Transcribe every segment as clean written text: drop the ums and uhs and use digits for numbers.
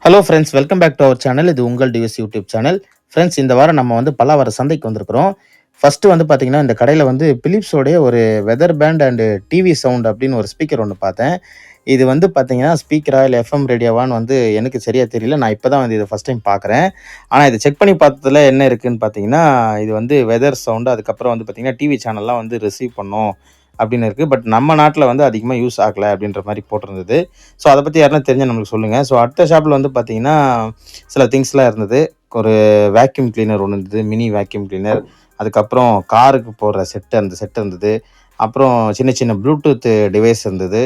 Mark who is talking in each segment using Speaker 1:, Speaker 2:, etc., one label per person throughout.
Speaker 1: Hello friends, welcome back to our channel. இது உங்கள் TVS YouTube channel. Friends, இந்த வாரம் நம்ம வந்து பல்லாவரம் சந்தைக்கு வந்திருக்கிறோம். ஃபர்ஸ்ட்டு வந்து பார்த்தீங்கன்னா, இந்த கடையில வந்து பிலிப்ஸோடைய ஒரு weather band and TV sound அப்படின்னு ஒரு ஸ்பீக்கர் ஒண்ணு பார்த்தேன். இது வந்து பார்த்தீங்கன்னா, ஸ்பீக்கரா இல்ல எஃப்எம் ரேடியோவான்னு வந்து எனக்கு சரியா தெரியல. நான் இப்ப தான் வந்து இத ஃபர்ஸ்ட் டைம் பார்க்குறேன். ஆனா இத செக் பண்ணி பார்த்ததுல என்ன இருக்குன்னு பார்த்தீங்கன்னா, இது வந்து வெதர் சவுண்ட், அதுக்கப்புறம் வந்து பார்த்தீங்கன்னா, டிவி சேனல்லாம் வந்து ரிசீவ் பண்ணும் அப்படின்னு இருக்கு. பட் நம்ம நாட்ல வந்து அதிகமா யூஸ் ஆகல அப்படின்ற மாரி போட்டிருந்தது. ஸோ அத பத்தி யாருனா தெரிஞ்சா நம்மளுக்கு சொல்லுங்க. ஸோ அடுத்த ஷாப்ல வந்து பார்த்தீங்கன்னா, சில திங்ஸ்லாம் இருந்தது. ஒரு வேக்யூம் கிளீனர் ஒண்ணு இருந்தது. Mini vacuum cleaner. அதுக்கப்புறம் காருக்கு போடுற அந்த செட் இருந்தது. அப்புறம் சின்ன சின்ன ப்ளூடூத் டிவைஸ் இருந்தது.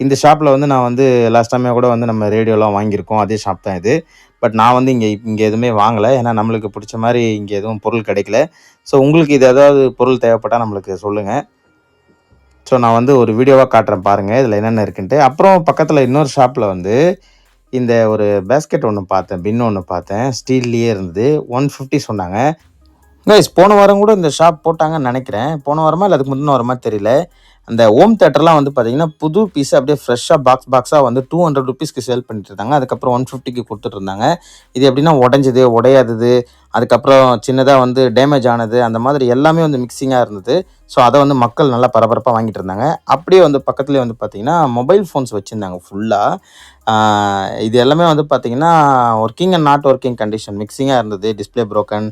Speaker 1: இந்த ஷாப்ல வந்து நான் வந்து லாஸ்ட் டைமே கூட வந்து நம்ம ரேடியோலாம் வாங்கியிருக்கோம். அதே ஷாப் தான் இது. பட் நான் வந்து இங்க எதுவுமே வாங்கல. ஏன்னா நம்மளுக்கு புடிச்ச மாரி இங்க எதுவும் பொருள் கிடைக்கல. ஸோ உங்களுக்கு இது ஏதாவது பொருள் தேவைப்பட்டா நம்மளுக்கு சொல்லுங்க. ஸோ நான் வந்து ஒரு வீடியோவா காட்டுறேன் பாருங்க. இதில என்னென்ன இருக்குன்ட்டு. அப்புறம் பக்கத்தில இன்னொரு ஷாப்ல வந்து இந்த ஒரு பேஸ்கெட் ஒண்ணு பார்த்தேன். பின் ஒண்ணு பார்த்தேன். ஸ்டீல்லயே இருந்தது. 150 சொன்னாங்க. கைஸ், போன வாரம் கூட இந்த ஷாப் போட்டாங்கன்னு நெனைக்கிறேன். போன வாரமா இல்ல அதுக்கு முந்தின வாரமா தெரியல. அந்த ஹோம் தியேட்டர்லாம் வந்து பார்த்தீங்கன்னா, புது பீஸ் அப்படியே ஃப்ரெஷ்ஷா பாக்ஸா வந்து ₹200க்கு சேல் பண்ணிட்டு இருந்தாங்க. அதுக்கப்புறம் 150க்கு குடுத்துட்டு இருந்தாங்க. இது எப்படின்னா உடைஞ்சது, உடையாதது, அதுக்கப்புறம் சின்னதா வந்து டேமேஜ் ஆனது, அந்த மாதிரி எல்லாமே வந்து மிக்ஸிங்கா இருந்தது. ஸோ அத வந்து மக்கள் நல்லா பரபரப்பா வாங்கிட்டு இருந்தாங்க. அப்படியே வந்து பக்கத்திலேயே வந்து பார்த்தீங்கன்னா, மொபைல் ஃபோன்ஸ் வச்சிருந்தாங்க ஃபுல்லா. ஆ இது எல்லாமே வந்து பார்த்தீங்கன்னா, working and not working condition மிக்ஸிங்கா இருந்தது. டிஸ்ப்ளே புரோக்கன்,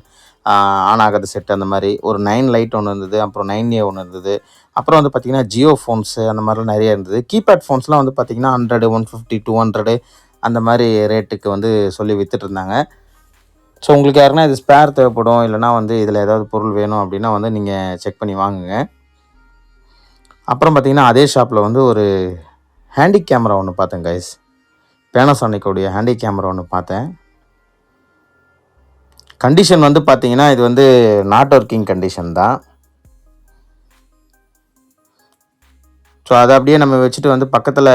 Speaker 1: ஆன் ஆகாத செட் அந்த மாரி. ஒரு 9 லைட் ஒண்ணு இருந்தது. அப்புறம் 9A ஒண்ணு இருந்தது. அப்புறம் வந்து பார்த்தீங்கன்னா, ஜியோ ஃபோன்ஸு அந்த மாரிலாம் நெறைய இருந்தது. கீபேட் ஃபோன்ஸ்லாம் வந்து பார்த்தீங்கன்னா, 100, 150, 200 அந்த மாரி ரேட்டுக்கு வந்து சொல்லி வித்துட்டுருந்தாங்க. ஸோ உங்களுக்கு யாருன்னா இது ஸ்பேர் தேவைப்படும், இல்லன்னா வந்து இதில ஏதாவது பொருள் வேணும் அப்படின்னா வந்து நீங்க செக் பண்ணி வாங்குங்க. அப்புறம் பார்த்தீங்கன்னா, அதே ஷாப்ல வந்து ஒரு ஹேண்டி கேமரா ஒண்ணு பார்த்தேன் கைஸ். பேனாசோனிக் உடைய ஹேண்டி கேமரா ஒண்ணு பார்த்தேன். கண்டிஷன் வந்து பார்த்தீங்கன்னா, இது வந்து நாட் ஒர்க்கிங் கண்டிஷன் தான். ஸோ அத அப்படியே நம்ம வச்சுட்டு வந்து பக்கத்தில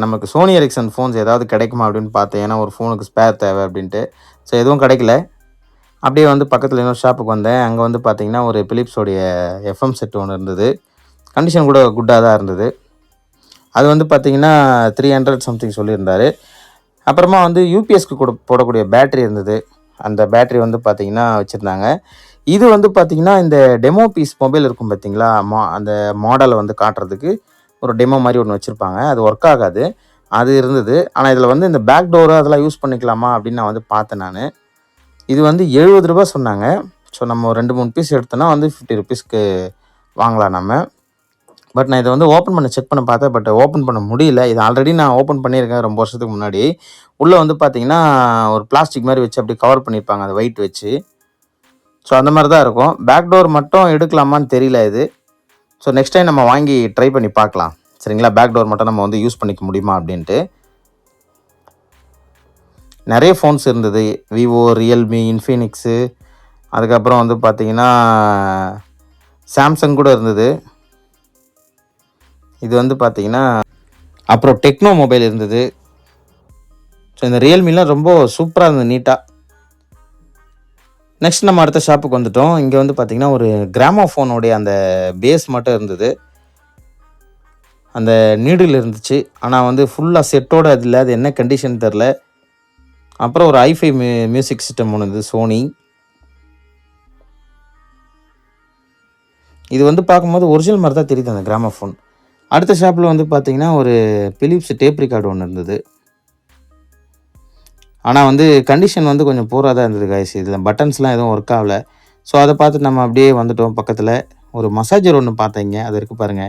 Speaker 1: நமக்கு சோனி எரிக்சன் ஃபோன்ஸ் ஏதாவது கிடைக்குமா அப்படின்னு பார்த்தேன். ஏன்னா ஒரு ஃபோனுக்கு ஸ்பேர் தேவை அப்படின்ட்டு. ஸோ எதுவும் கிடைக்கல. அப்படியே வந்து பக்கத்தில இன்னொரு ஷாப்புக்கு வந்தேன். அங்க வந்து பார்த்தீங்கன்னா, ஒரு பிலிப்ஸோடைய எஃப்எம் செட் ஒண்ணு இருந்தது. கண்டிஷன் கூட குட்டா தான் இருந்தது. அது வந்து பார்த்தீங்கன்னா, 300 சம்திங் சொல்லியிருந்தாரு. அப்புறமா வந்து யூபிஎஸ்க்கு போடக்கூடிய பேட்டரி இருந்தது. அந்த பேட்டரி வந்து பார்த்தீங்கன்னா வச்சிருந்தாங்க. இது வந்து பார்த்தீங்கன்னா, இந்த டெமோ பீஸ் மொபைல் இருக்கும் பார்த்தீங்களா? அந்த மாடல வந்து காட்டுறதுக்கு ஒரு டெமோ மாரி ஒண்ணு வச்சிருப்பாங்க. அது ஒர்க் ஆகாது. அது இருந்தது. ஆனா இதில வந்து இந்த பேக் டோர் அதெல்லாம் யூஸ் பண்ணிக்கலாமா அப்படின்னு நான் வந்து பார்த்தேன் நானு. இது வந்து ₹70 சொன்னாங்க. ஸோ நம்ம ஒரு 2, 3 பீஸ் எடுத்தோம்னா வந்து ₹50க்கு வாங்கலாம் நம்ம. பட் நான் இத வந்து ஓப்பன் பண்ண செக் பண்ண பார்த்தேன். பட் ஓப்பன் பண்ண முடியல. இது ஆல்ரெடி நான் ஓப்பன் பண்ணியிருக்கேன் ரொம்ப வருஷத்துக்கு முன்னாடி. உள்ள வந்து பார்த்தீங்கன்னா, ஒரு பிளாஸ்டிக் மாரி வச்சு அப்படியே கவர் பண்ணியிருப்பாங்க. அந்த வெயிட் வச்சு. ஸோ அந்த மாரி தான் இருக்கும். பேக் டோர் மட்டும் எடுக்கலாமான்னு தெரியல இது. ஸோ நெக்ஸ்ட் டைம் நம்ம வாங்கி ட்ரை பண்ணி பார்க்கலாம். சரிங்களா? பேக் டோர் மட்டும் நம்ம வந்து யூஸ் பண்ணிக்க முடியுமா அப்படின்ட்டு. நெறைய ஃபோன்ஸ் இருந்தது. விவோ, ரியல்மி, இன்ஃபினிக்ஸு, அதுக்கப்புறம் வந்து பார்த்தீங்கன்னா, சாம்சங் கூட இருந்தது. இது வந்து பார்த்தீங்கன்னா, அப்புறம் டெக்னோ மொபைல் இருந்தது. ஸோ இந்த ரியல்மிலாம் ரொம்ப சூப்பரா இருந்தது நீட்டா. நெக்ஸ்ட் நம்ம அடுத்த ஷாப்புக்கு வந்துட்டோம். இங்க வந்து பார்த்தீங்கன்னா, ஒரு கிராமோஃபோனுடைய அந்த பேஸ் மட்டும் இருந்தது. அந்த நீடில் இருந்துச்சு. ஆனா வந்து ஃபுல்லா செட்டோட அது இல்ல. அது என்ன கண்டிஷன் தெர்ல. அப்புறம் ஒரு ஹைஃபை மியூசிக் சிஸ்டம் ஒண்ணு இருந்தது சோனி. இது வந்து பார்க்கும்போது ஒரிஜினல் மாரி தான் தெரியுது அந்த கிராமோஃபோன். அடுத்த ஷாப்ல வந்து பார்த்தீங்கன்னா, ஒரு பிலிப்ஸ் டேப் ரெக்கார்ட் ஒண்ணு இருந்தது. ஆனா வந்து கண்டிஷன் வந்து கொஞ்சம் பூரா தான் இருந்தது கைஸ். இதில பட்டன்ஸ்லாம் எதுவும் ஒர்க் ஆகல. ஸோ அத பார்த்துட்டு நம்ம அப்படியே வந்துட்டோம் பக்கத்தில. ஒரு மசாஜர் ஒண்ணு பார்த்தேங்க. அது இருக்கு பாருங்க.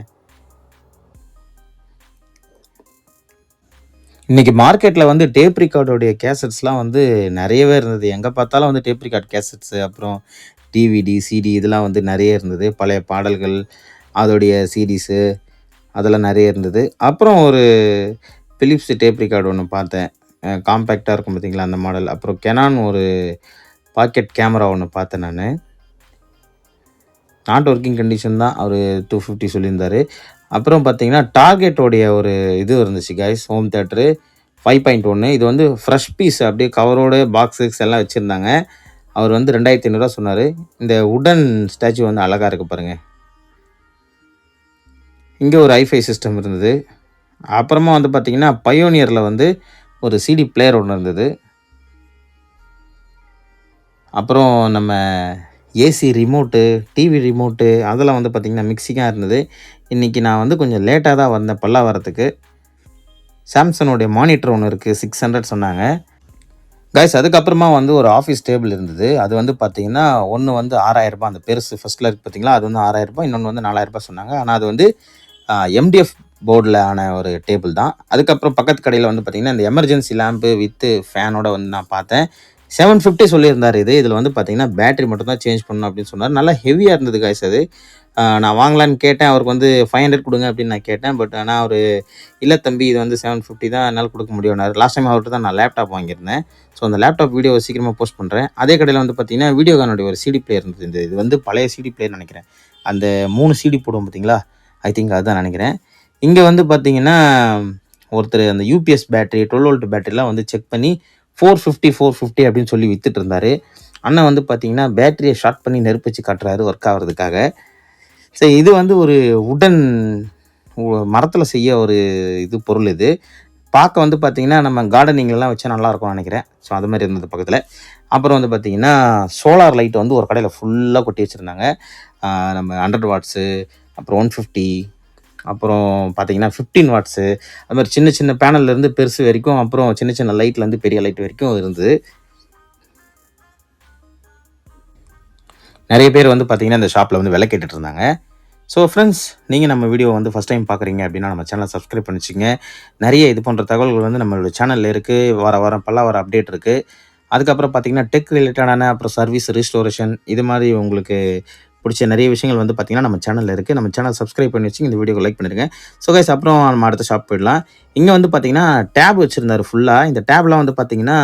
Speaker 1: இன்னைக்கு மார்க்கெட்ல வந்து டேப் ரெக்கார்டோடைய கேசெட்ஸ்லாம் வந்து நெறையவே இருந்தது. எங்க பார்த்தாலும் வந்து டேப் ரெக்கார்ட் கேசெட்ஸ், அப்புறம் டிவிடி, சிடி இதெல்லாம் வந்து நெறைய இருந்தது. பழைய பாடல்கள், அதோடைய சிடிஸு அதெல்லாம் நெறைய இருந்தது. அப்புறம் ஒரு பிலிப்ஸ் டேப் ரெக்கார்ட் ஒண்ணு பார்த்தேன். காம்பேக்ட்டா இருக்கும் பார்த்தீங்களா? அந்த மாடல். அப்புறம் கெனான் ஒரு பாக்கெட் கேமரா ஒண்ணு பார்த்தேன் நானு. நாட் ஒர்க்கிங் கண்டிஷன் தான். அவரு 250 சொல்லியிருந்தாரு. அப்புறம் பார்த்தீங்கன்னா, டார்கெட்டோடைய ஒரு இது இருந்துச்சு கைஸ். Home theatre 5.1. இது வந்து ஃப்ரெஷ் பீஸ் அப்படியே கவரோட பாக்ஸஸ் எல்லாம் வச்சிருந்தாங்க. அவர் வந்து ரூ. 2500 சொன்னாரு. இந்த வுடன் ஸ்டாச்சு வந்து அழகா இருக்கு பாருங்க. இங்க ஒரு ஹைஃபை சிஸ்டம் இருந்தது. அப்புறமா வந்து பார்த்தீங்கன்னா, பயோனியர்ல வந்து ஒரு சிடி பிளேயர் ஒண்ணு இருந்தது. அப்புறம் நம்ம ஏசி ரிமோட்டு, டிவி ரிமோட்டு அதெல்லாம் வந்து பார்த்திங்கன்னா மிக்ஸிங்காக இருந்தது. இன்றைக்கி நான் வந்து கொஞ்சம் லேட்டாக தான் வந்தேன் பல்லாவரத்துக்கு. சாம்சங்கோடைய மானிட்டர் ஒன்று இருக்குது, 600 சொன்னாங்க. கைஸ் அதுக்கப்புறமா வந்து ஒரு ஆஃபீஸ் டேபிள் இருந்தது. அது வந்து பார்த்தீங்கன்னா, ஒண்ணு வந்து ரூ. 6,000 அந்த பெருசு ஃபர்ஸ்ட்ல இருக்கு பார்த்தீங்களா, அது வந்து ரூ. 6,000 இன்னொன்று வந்து ரூ. 4,000 சொன்னாங்க. ஆனால் அது வந்து எம்டிஎஃப் போர்டில் ஆன ஒரு டேபிள் தான். அதுக்கப்புறம் பக்கத்து கடையில் வந்து பார்த்தீங்கன்னா, இந்த எமர்ஜென்சி லேம்பு வித்து ஃபேனோட வந்து நான் பார்த்தேன். 750 சொல்லியிருந்தார் இது. இதில் வந்து பார்த்தீங்கன்னா, பேட்டரி மட்டும் தான் சேஞ்ச் பண்ணணும் அப்படின்னு சொன்னார். நல்லா ஹெவியாக இருந்தது கைஸ் அது. நான் வாங்கலான்னு கேட்டேன். அவருக்கு வந்து 500 கொடுங்க அப்படின்னு நான் கேட்டேன். பட் ஆனால் அவர் இல்லை தம்பி இது வந்து 750 தான் என்னால் கொடுக்க முடியும்னாரு. லாஸ்ட் டைம் அவர்கிட்ட தான் நான் லேப்டாப் வாங்கியிருந்தேன். ஸோ அந்த லேப்டாப் வீடியோவை சீக்கிரமாக போஸ்ட் பண்ணுறேன். அதே கடையில் வந்து பார்த்தீங்கன்னா, வீடியோகானுடைய ஒரு சிடி பிளேயர் இருந்தது. இது வந்து பழைய சிடி பிளேயர் நினைக்கிறேன். அந்த 3 சிடி போடுவோம் பார்த்தீங்களா, ஐ திங்க் அதுதான் நினைக்கிறேன். இங்கே வந்து பார்த்தீங்கன்னா, ஒருத்தர் அந்த யூபிஎஸ் பேட்டரி 12 வோல்ட் பேட்டரிலாம் வந்து செக் பண்ணி 450 அப்படின்னு சொல்லி வித்துட்டு இருந்தார். அண்ணன் வந்து பார்த்தீங்கன்னா, பேட்டரியை ஷார்ட் பண்ணி நெருப்பு வச்சு காட்டுறாரு ஒர்க் ஆகிறதுக்காக. சரி, இது வந்து ஒரு உடன் மரத்தில் செய்ய ஒரு பொருள் இது. பார்க்க வந்து பார்த்தீங்கன்னா, நம்ம கார்டனிங்லலாம் வச்சா நல்லாயிருக்கும்னு நினைக்கிறேன். ஸோ அது மாதிரி இருந்தது பக்கத்தில். அப்புறம் வந்து பார்த்தீங்கன்னா, சோலார் லைட் வந்து ஒரு கடையில் ஃபுல்லாக கொட்டி வச்சுருந்தாங்க. நம்ம 100 வாட்ஸு, அப்புறம் 150, அப்புறம் பார்த்தீங்கன்னா 15 வாட்ஸு, அது மாதிரி சின்ன சின்ன பேனல்லேருந்து பெருசு வரைக்கும், அப்புறம் சின்ன சின்ன லைட்லேருந்து பெரிய லைட் வரைக்கும் இருந்தது. நிறைய பேர் வந்து பார்த்தீங்கன்னா, இந்த ஷாப்பில் வந்து விலை கேட்டுட்டு இருந்தாங்க. ஸோ ஃப்ரெண்ட்ஸ், நீங்கள் நம்ம வீடியோ வந்து ஃபஸ்ட் டைம் பார்க்குறீங்க அப்படின்னா நம்ம சேனலை சப்ஸ்கிரைப் பண்ணி வச்சுக்கங்க. நிறைய இது போன்ற தகவல்கள் வந்து நம்மளோட சேனலில் இருக்குது. வாரம் பல்லாவர அப்டேட் இருக்குது. அதுக்கப்புறம் பார்த்தீங்கன்னா, டெக் ரிலேட்டடான அப்புறம் சர்வீஸ் ரிஸ்டோரேஷன் இது மாதிரி உங்களுக்கு பிடிச்ச நிறைய விஷயங்கள் வந்து பார்த்தீங்கன்னா நம்ம சேனலில் இருக்குது. நம்ம சேனல் சப்ஸ்கிரைப் பண்ணி வச்சு இந்த வீடியோக்கு லைக் பண்ணிடுங்க. ஸோ கைஸ், அப்புறம் நம்ம அடுத்த ஷாப் போயிடலாம். இங்கே வந்து பார்த்தீங்கன்னா டேப் வச்சுருந்தாரு ஃபுல்லாக. இந்த டேப்லாம் வந்து பார்த்தீங்கன்னா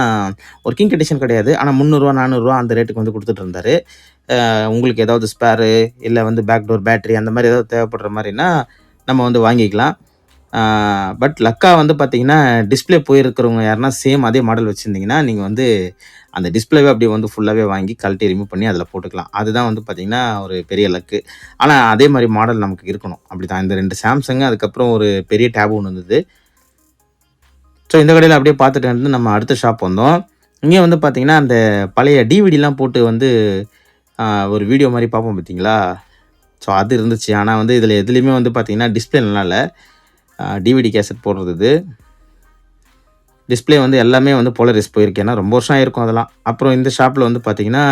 Speaker 1: ஒர்க்கிங் கண்டிஷன் கிடையாது. ஆனால் 300 400 அந்த ரேட்டுக்கு வந்து கொடுத்துட்டு இருந்தாரு. உங்களுக்கு ஏதாவது ஸ்பேரு இல்லை வந்து பேக்டோர் பேட்டரி அந்த மாதிரி ஏதாவது தேவைப்படுற மாதிரினா நம்ம வந்து வாங்கிக்கலாம். பட் லக்கா வந்து பார்த்தீங்கன்னா, டிஸ்பிளே போயிருக்கிறவங்க யாருன்னா சேம் அதே மாடல் வச்சுருந்தீங்கன்னா, நீங்கள் வந்து அந்த டிஸ்பிளேவே அப்படியே வந்து ஃபுல்லாகவே வாங்கி கழட்டி ரிமூவ் பண்ணி அதில் போட்டுக்கலாம். அதுதான் வந்து பார்த்தீங்கன்னா ஒரு பெரிய லக்கு. ஆனால் அதே மாதிரி மாடல் நமக்கு இருக்கணும். அப்படி தான் இந்த 2 சாம்சங், அதுக்கப்புறம் ஒரு பெரிய டேப் ஒன்று இருந்தது. ஸோ இந்த கடையில் அப்படியே பார்த்துட்டு வந்து நம்ம அடுத்த ஷாப் வந்தோம். இங்கே வந்து பார்த்தீங்கன்னா, அந்த பழைய டிவிடிலாம் போட்டு வந்து ஒரு வீடியோ மாதிரி பார்ப்போம் பார்த்தீங்களா? ஸோ அது இருந்துச்சு. ஆனால் வந்து இதில் எதுலேயுமே வந்து பார்த்தீங்கன்னா டிஸ்பிளே நல்லா இல்லை. டிவிடி கேசட் போடுறது இது. டிஸ்பிளே வந்து எல்லாமே வந்து போலரைஸ் போயிருக்கு. ஏன்னா ரொம்ப வருஷம் ஆயிருக்கும் அதெல்லாம். அப்புறம் இந்த ஷாப்பில் வந்து பார்த்தீங்கன்னா,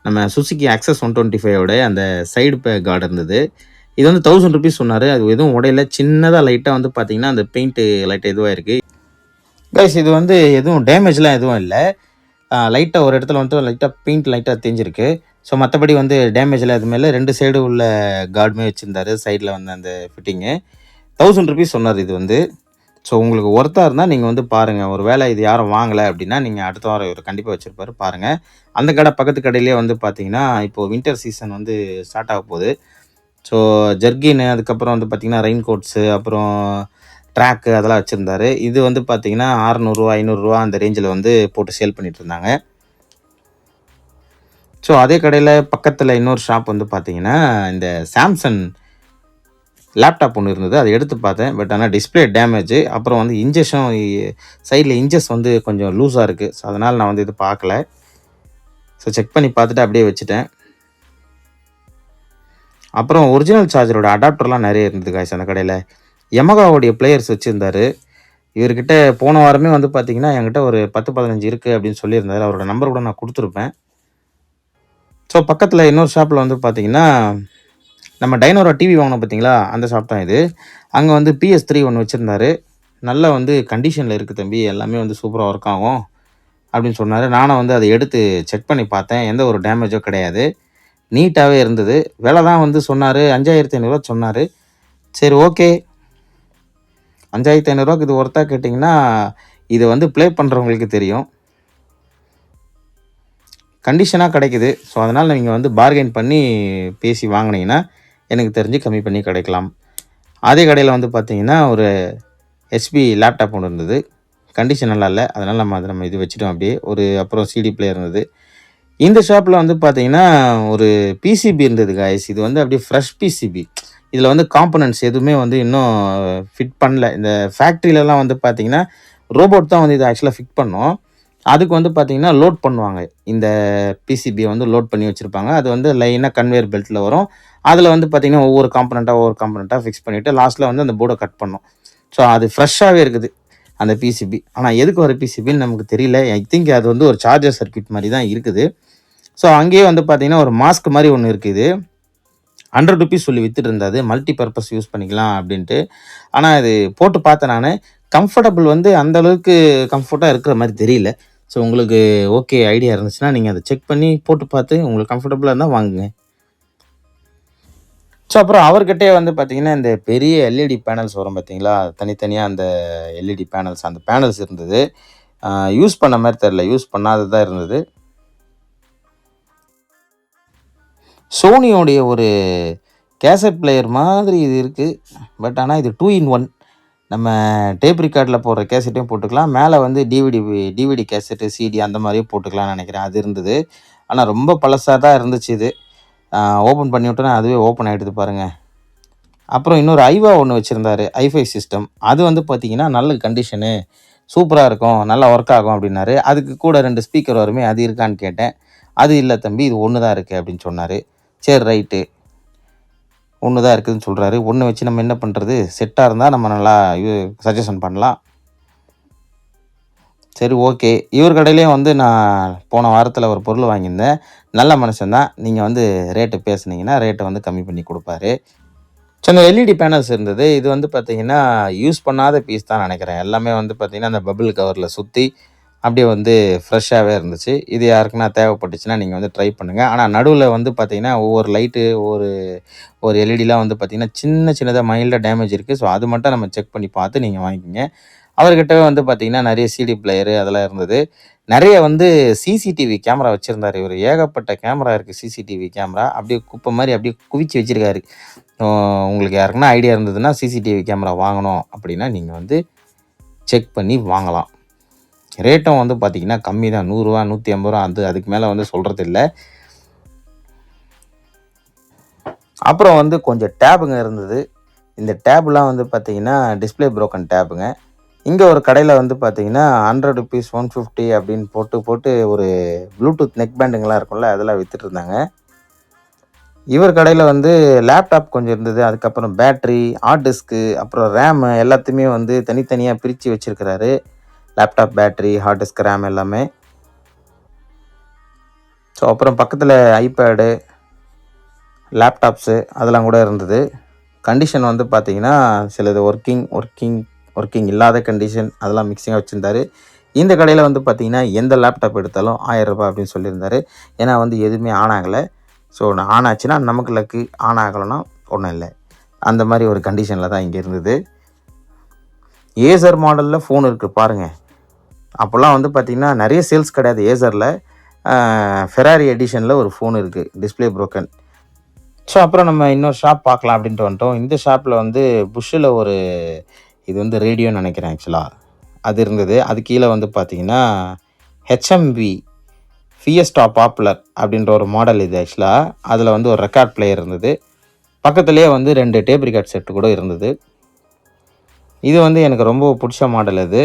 Speaker 1: நம்ம சுசுகி ஆக்சஸ் 125 அந்த சைடு கார்டு இருந்தது. இது வந்து ₹1000 சொன்னார். அது எதுவும் உடையில. சின்னதாக லைட்டாக வந்து பார்த்தீங்கன்னா, அந்த பெயிண்ட்டு லைட்டாக இதுவாக இருக்குது. கைஸ், இது வந்து எதுவும் டேமேஜ்லாம் எதுவும் இல்லை. லைட்டாக ஒரு இடத்துல வந்து லைட்டாக பெயிண்ட் லைட்டாக தேஞ்சிருக்கு. ஸோ மற்றபடி வந்து டேமேஜ்லாம் எதுவுமே இல்லை. 2 சைடு உள்ள கார்டுமே வச்சுருந்தாரு. சைடில் வந்து அந்த ஃபிட்டிங்கு ₹1000 சொன்னார் இது வந்து. ஸோ உங்களுக்கு ஒர்த்தாக இருந்தால் நீங்கள் வந்து பாருங்கள். ஒரு வேளை இது யாரும் வாங்கலை அப்படின்னா, நீங்கள் அடுத்த வாரம் இவர் கண்டிப்பாக வச்சுருப்பாரு பாருங்கள். அந்த கடை பக்கத்து கடையிலே வந்து பார்த்தீங்கன்னா, இப்போது வின்டர் சீசன் வந்து ஸ்டார்ட் ஆக போகுது. ஸோ ஜர்கின்னு, அதுக்கப்புறம் வந்து பார்த்தீங்கன்னா ரெயின் கோட்ஸு, அப்புறம் ட்ராக்கு அதெல்லாம் வச்சுருந்தாரு. இது வந்து பார்த்தீங்கன்னா ₹600 ₹500 அந்த ரேஞ்சில் வந்து போட்டு சேல் பண்ணிட்டு இருந்தாங்க. ஸோ அதே கடையில் பக்கத்தில் இன்னொரு ஷாப் வந்து பார்த்தீங்கன்னா, இந்த சாம்சங் லேப்டாப் ஒன்று இருந்தது. அதை எடுத்து பார்த்தேன். பட் ஆனால் டிஸ்பிளே டேமேஜு. அப்புறம் வந்து இன்ஜெஸும் சைடில் இன்ஜஸ் வந்து கொஞ்சம் லூஸாக இருக்குது. ஸோ அதனால் நான் வந்து இது பார்க்கல. ஸோ செக் பண்ணி பார்த்துட்டு அப்படியே வச்சுட்டேன். அப்புறம் ஒரிஜினல் சார்ஜரோட அடாப்டர்லாம் நிறைய இருந்தது காய்ஸ் அந்த கடையில். யமகாவோடைய பிளேயர்ஸ் வச்சுருந்தார். இவர்கிட்ட போன வாரமே வந்து பார்த்தீங்கன்னா, என்கிட்ட ஒரு 10 15 இருக்குது அப்படின்னு சொல்லியிருந்தார். அவரோட நம்பர் கூட நான் கொடுத்துருப்பேன். ஸோ பக்கத்தில் இன்னொரு ஷாப்பில் வந்து பார்த்தீங்கன்னா, நம்ம டைனோரா டிவி வாங்கினோம் பார்த்தீங்களா, அந்த ஷாப் தான் இது. அங்கே வந்து PS3 ஒன்று வச்சுருந்தாரு. நல்லா வந்து கண்டிஷனில் இருக்குது தம்பி, எல்லாமே வந்து சூப்பராக ஒர்க் ஆகும் அப்படின்னு சொன்னார். நானும் வந்து அதை எடுத்து செக் பண்ணி பார்த்தேன். எந்த ஒரு டேமேஜோ கிடையாது. நீட்டாகவே இருந்தது. விலை தான் வந்து சொன்னார், ₹5500 சொன்னார். சரி, ஓகே, ₹5500 இது ஒர்த்தா கேட்டிங்கன்னா, இதை வந்து ப்ளே பண்ணுறவங்களுக்கு தெரியும். கண்டிஷனாக கிடைக்குது. ஸோ அதனால் நீங்கள் வந்து பார்கெயின் பண்ணி பேசி வாங்கினீங்கன்னா எனக்கு தெரிஞ்சு கம்மி பண்ணி கிடைக்கலாம். அதே கடையில் வந்து பார்த்தீங்கன்னா, ஒரு HP லேப்டாப் ஒன்று இருந்தது. கண்டிஷன் நல்லா இல்லை. அதனால் நம்ம இது வச்சுட்டோம் அப்படியே. அப்புறம் CD பிளேயர் இருந்தது. இந்த ஷாப்பில் வந்து பார்த்தீங்கன்னா, ஒரு PCB இருந்தது காய்ஸ். இது வந்து அப்படியே ஃப்ரெஷ் PCB. இதில் வந்து காம்பனன்ட்ஸ் எதுவுமே வந்து இன்னும் ஃபிட் பண்ணல. இந்த ஃபேக்ட்ரியிலலாம் வந்து பார்த்தீங்கன்னா, ரோபோட் தான் வந்து இதை ஆக்சுவலாக ஃபிட் பண்ணோம். அதுக்கு வந்து பார்த்தீங்கன்னா, லோட் பண்ணுவாங்க. இந்த பிசிபிய வந்து லோட் பண்ணி வச்சிருப்பாங்க. அது வந்து லைனா கன்வேயர் பெல்ட்ல வரும். அதில வந்து பார்த்தீங்கன்னா, ஒவ்வொரு காம்பனன்ட்டா ஃபிக்ஸ் பண்ணிட்டு லாஸ்ட்ல வந்து அந்த போர்ட கட் பண்ணும். ஸோ அது ஃப்ரெஷ்ஷாவே இருக்குது. அந்த பிசிபி. ஆனா எதுக்கு ஒரு பிசிபின்னு நமக்கு தெரியல. ஐ திங்க் அது வந்து ஒரு சார்ஜர் சர்க்யூட் மாரி தான் இருக்குது. ஸோ அங்கேயே வந்து பார்த்தீங்கன்னா, ஒரு மாஸ்க் மாரி ஒண்ணு இருக்கு இது. ₹100 சொல்லி வித்துட்டு இருந்தாது. மல்டி பர்ப்பஸ் யூஸ் பண்ணிக்கலாம் அப்படின்ட்டு. ஆனா இது போட்டு பார்த்தேன் நானு. கம்ஃபர்டபுள் வந்து அந்த அளவுக்கு கம்ஃபர்ட்டா இருக்கிற மாரி தெரியல. ஸோ உங்களுக்கு ஓகே ஐடியா இருந்துச்சுன்னா, நீங்க அத செக் பண்ணி போட்டு பார்த்து உங்களுக்கு கம்ஃபர்டபுளா இருந்தா வாங்குங்க. ஸோ அப்புறம் அவர்கிட்டயே வந்து பார்த்தீங்கன்னா, இந்த பெரிய எல்இடி பேனல்ஸ் வரும் பார்த்தீங்களா? தனித்தனியா அந்த எல்இடி பேனல்ஸ் அந்த பேனல்ஸ் இருந்தது. யூஸ் பண்ண மாரி தெரியல. யூஸ் பண்ணாததா இருந்தது. சோனியோடைய ஒரு கேசட் பிளேயர் மாதிரி இது இருக்கு. பட் ஆனா இது 2 இன் 1. நம்ம டேப் ரெக்கார்ட்ல போடுற கேசட்டையும் போட்டுக்கலாம். மேல வந்து டிவிடி கேசெட்டு, சிடி அந்த மாரியும் போட்டுக்கலாம்னு நெனைக்கிறேன். அது இருந்தது. ஆனா ரொம்ப பழசா தான் இருந்துச்சு இது. ஓப்பன் பண்ணி விட்டோனே அதுவே ஓப்பன் ஆயிடுது பாருங்க. அப்புறம் இன்னொரு ஐவா ஒண்ணு வச்சிருந்தாரு. ஐஃபை சிஸ்டம். அது வந்து பார்த்தீங்கன்னா, நல்ல கண்டிஷனு. சூப்பரா இருக்கும். நல்லா ஒர்க் ஆகும் அப்டின்னாரு. அதுக்கு கூட 2 ஸ்பீக்கர் வருமே, அது இருக்கான்னு கேட்டேன். அது இல்ல தம்பி. இது ஒண்ணு தான் இருக்கு அப்டின்னு சொன்னாரு. சரி ரைட்டு. ஒண்ணு தான் இருக்குதுன்னு சொல்றாரு. ஒண்ணு வச்சு நம்ம என்ன பண்றது? செட்டா இருந்தா நம்ம நல்லா சஜஷன் பண்ணலாம். சரி ஓகே. இவர் கடையிலயும் வந்து நான் போன வாரத்தில ஒரு பொருள் வாங்கியிருந்தேன். நல்ல மனுஷன் தான். நீங்க வந்து ரேட்டு பேசுனீங்கன்னா, ரேட்ட வந்து கம்மி பண்ணி குடுப்பாரு. சின்ன எல்இடி பேனல்ஸ் இருந்தது. இது வந்து பார்த்தீங்கன்னா, யூஸ் பண்ணாத பீஸ் தான் நெனைக்கிறேன். எல்லாமே வந்து பார்த்தீங்கன்னா, அந்த பபிள் கவர்ல சுத்தி, அப்படியே வந்து ஃப்ரெஷ்ஷாவே இருந்துச்சு. இது யாருக்குன்னா தேவைப்பட்டுச்சுன்னா, நீங்க வந்து ட்ரை பண்ணுங்க. ஆனா நடுவுல வந்து பார்த்தீங்கன்னா, ஒவ்வொரு லைட்டு, ஒரு ஒரு எல்இடிலாம் வந்து பார்த்தீங்கன்னா, சின்னதா மைல்டா டேமேஜ் இருக்கு. ஸோ அது மட்டும் நம்ம செக் பண்ணி பார்த்து நீங்க வாங்கிக்கங்க. அவர்கிட்டவே வந்து பார்த்தீங்கன்னா, நெறைய சிடி பிளேயரு அதெல்லாம் இருந்தது. நெறைய வந்து சிசிடிவி கேமரா வச்சிருந்தாரு இவரு. ஏகப்பட்ட கேமரா இருக்கு. CCTV camera. அப்படியே குப்பை மாரி அப்படியே குவிச்சு வச்சிருக்காரு. அ உங்களுக்கு யாருக்குன்னா ஐடியா இருந்ததுன்னா, சிசிடிவி கேமரா வாங்கணும் அப்படின்னா, நீங்க வந்து செக் பண்ணி வாங்கலாம். ரேட்டும் வந்து பார்த்தீங்கன்னா, கம்மி தான். ரூ. 100 ரூ. 150 அதுக்கு மேல வந்து சொல்றது இல்ல. அப்புறம் வந்து கொஞ்சம் டேபுங்க இருந்தது. இந்த டேப்லாம் வந்து பார்த்தீங்கன்னா, டிஸ்ப்ளே புரோக்கன் டேபுங்க. இங்க ஒரு கடையில வந்து பார்த்தீங்கன்னா, ₹100 150 அப்படின்னு போட்டு ஒரு ப்ளூடூத் நெக் பேண்டுங்கலாம் இருக்கும்ல, அதெல்லாம் வித்துட்டு இருந்தாங்க. இவர் கடையில வந்து லேப்டாப் கொஞ்சம் இருந்தது. அதுக்கப்புறம் பேட்டரி, ஹார்ட் டிஸ்க்கு, அப்புறம் ரேமு எல்லாத்தையுமே வந்து தனித்தனியா பிரிச்சு வச்சிருக்கிறாரு. Laptop battery, hard disk, RAM எல்லாமே. ஸோ அப்புறம் பக்கத்துல ஐபேடு, லேப்டாப்ஸு அதெல்லாம் கூட இருந்தது. கண்டிஷன் வந்து பார்த்தீங்கன்னா, சிலது ஒர்க்கிங் இல்லாத கண்டிஷன் அதெல்லாம் மிக்ஸிங்கா வச்சிருந்தாரு. இந்த கடையில வந்து பார்த்தீங்கன்னா, எந்த லேப்டாப் எடுத்தாலும் ரூ. 1000 அப்படின்னு சொல்லியிருந்தாரு. ஏன்னா வந்து எதுவுமே ஆன் ஆகல. ஸோ ஆன் ஆச்சுன்னா நமக்கு லக்கு. ஆன் ஆகலன்னா ஒண்ணும் இல்ல. அந்த மாரி ஒரு கண்டிஷன்ல தான் இங்க இருந்தது. ஏசர் மாடல்ல ஃபோன் இருக்கு பாருங்க. அப்போலாம் வந்து பார்த்தீங்கன்னா, நெறைய சேல்ஸ் கிடையாது ஏசர்ல. ஃபெராரி எடிஷன்ல ஒரு ஃபோன் இருக்கு. Display broken. ஸோ அப்புறம் நம்ம இன்னொரு ஷாப் பார்க்கலாம் அப்படின்ட்டு வந்துட்டோம். இந்த ஷாப்ல வந்து புஷ்ஷில ஒரு இது வந்து ரேடியோன்னு நெனைக்கிறேன் ஆக்சுவலா. அது இருந்தது. அது கீழ வந்து பார்த்தீங்கன்னா, ஹெச்எம்பி ஃபியஸ்டா பாப்புலர் அப்படின்ற ஒரு மாடல் இது ஆக்சுவலா. அதில வந்து ஒரு ரெக்கார்ட் பிளேயர் இருந்தது. பக்கத்திலேயே வந்து 2 டேப் ரெக்கார்ட் செட் கூட இருந்தது. இது வந்து எனக்கு ரொம்ப புடிச்ச மாடல் இது.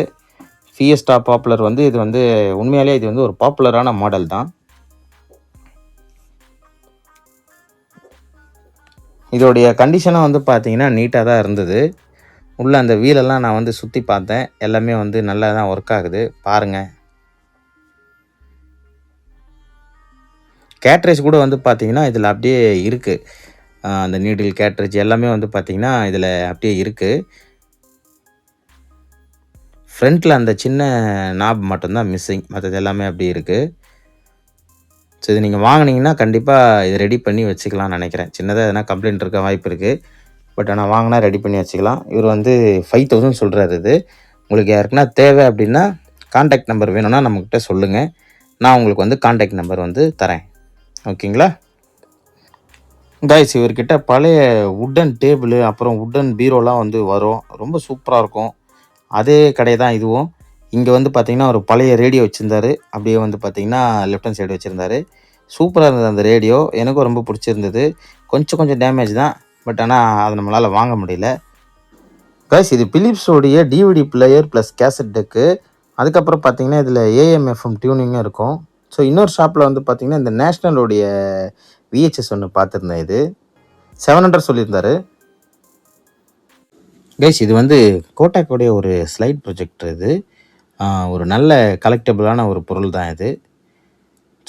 Speaker 1: ஃபியஸ்டா பாப்புலர் வந்து இது வந்து உண்மையாலேயே இது வந்து ஒரு பாப்புலரான மாடல் தான். இதோடைய கண்டிஷனும் வந்து பார்த்தீங்கன்னா, நீட்டா தான் இருந்தது. உள்ள அந்த வீலெல்லாம் நான் வந்து சுத்தி பார்த்தேன். எல்லாமே வந்து நல்லா தான் ஒர்க் ஆகுது. பாருங்க. கேட்ரேஜ் கூட வந்து பார்த்தீங்கன்னா, இதில அப்படியே இருக்கு. அந்த நீடில் கேட்ரேஜ் எல்லாமே வந்து பார்த்தீங்கன்னா, இதில அப்படியே இருக்கு. ஃப்ரண்ட்ல அந்த சின்ன நாப் மட்டும் தான் மிஸ்ஸிங். மத்தது எல்லாமே அப்படியே இருக்கு. ஸோ இது நீங்க வாங்குனீங்கன்னா, கண்டிப்பா இத ரெடி பண்ணி வச்சுக்கலாம்னு நெனைக்கிறேன். சின்னதா எதனா கம்ப்ளைண்ட் இருக்க வாய்ப்பு இருக்கு. பட் ஆனா வாங்குனா ரெடி பண்ணி வச்சுக்கலாம். இவரு வந்து 5000 சொல்றாரு இது. உங்களுக்கு யாருக்குன்னா தேவை அப்படின்னா, கான்டாக்ட் நம்பர் வேணும்னா நம்மகிட்ட சொல்லுங்க. நான் உங்களுக்கு வந்து கான்டாக்ட் நம்பர் வந்து தரேன். ஓகேங்களா? காய்ஸ் இவர்கிட்ட பழைய வுட்டன் டேபிளு, அப்புறம் வுட்டன் பீரோலாம் வந்து வரும். ரொம்ப சூப்பரா இருக்கும். அதே கடை தான் இதுவும். இங்க வந்து பார்த்தீங்கன்னா, ஒரு பழைய ரேடியோ வச்சிருந்தாரு. அப்படியே வந்து பார்த்தீங்கன்னா, லெஃப்ட் ஹேண்ட் சைடு வச்சிருந்தாரு. சூப்பரா இருந்தது அந்த ரேடியோ. எனக்கும் ரொம்ப புடிச்சிருந்தது. கொஞ்சம் டேமேஜ் தான். பட் ஆனா அத நம்மளால வாங்க முடியல. காய்ஸ் இது பிலிப்ஸோடைய DVD player plus cassette deck. அதுக்கப்புறம் பார்த்தீங்கன்னா, இதில் ஏஎம், எஃப்எம் டியூனிங்கும் இருக்கும். ஸோ இன்னொரு ஷாப்பில வந்து பார்த்தீங்கன்னா, இந்த நேஷ்னலோடைய விஹெச்எஸ் ஒண்ணு பார்த்துருந்தேன் இது. 700 சொல்லியிருந்தாரு. கைஸ் இது வந்து கோடாக்கோடைய ஒரு ஸ்லைட் ப்ரொஜெக்டர் இது. ஒரு நல்ல கலெக்டபிளான ஒரு பொருள் தான் இது.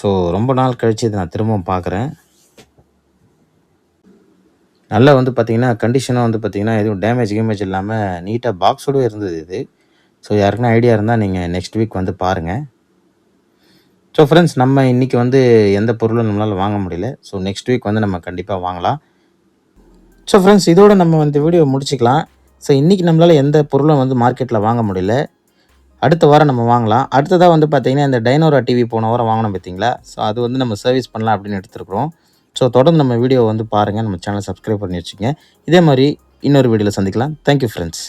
Speaker 1: ஸோ ரொம்ப நாள் கழிச்சு இத நான் திரும்பவும் பார்க்குறேன். நல்லா வந்து பார்த்தீங்கன்னா, கண்டிஷனும் வந்து பார்த்தீங்கன்னா, எதுவும் டேமேஜ் இல்லாம நீட்டா பாக்ஸோடவே இருந்தது இது. ஸோ யாருக்குன்னா ஐடியா இருந்தா நீங்க நெக்ஸ்ட் வீக் வந்து பாருங்க. ஸோ ஃப்ரெண்ட்ஸ் நம்ம இன்னைக்கு வந்து எந்த பொருளும் நம்மளால வாங்க முடியல. ஸோ நெக்ஸ்ட் வீக் வந்து நம்ம கண்டிப்பா வாங்கலாம். ஸோ ஃப்ரெண்ட்ஸ் இதோட நம்ம இந்த வீடியோ முடிச்சுக்கலாம். ஸோ இன்னைக்கு நம்மளால எந்த பொருளும் வந்து மார்க்கெட்ல வாங்க முடியல. அடுத்த வாரம் நம்ம வாங்கலாம். அடுத்ததா வந்து பார்த்தீங்கன்னா, இந்த டைனோரா டிவி போன வாரம் வாங்குனோம் பார்த்தீங்களா? ஸோ அது வந்து நம்ம சர்வீஸ் பண்ணலாம் அப்படின்னு எடுத்துருக்குறோம். ஸோ தொடர்ந்து நம்ம வீடியோ வந்து பாருங்க. நம்ம சேனலை சப்ஸ்கிரைப் பண்ணி வச்சுக்கங்க. இதே மாரி இன்னொரு வீடியோல சந்திக்கலாம். Thank you friends.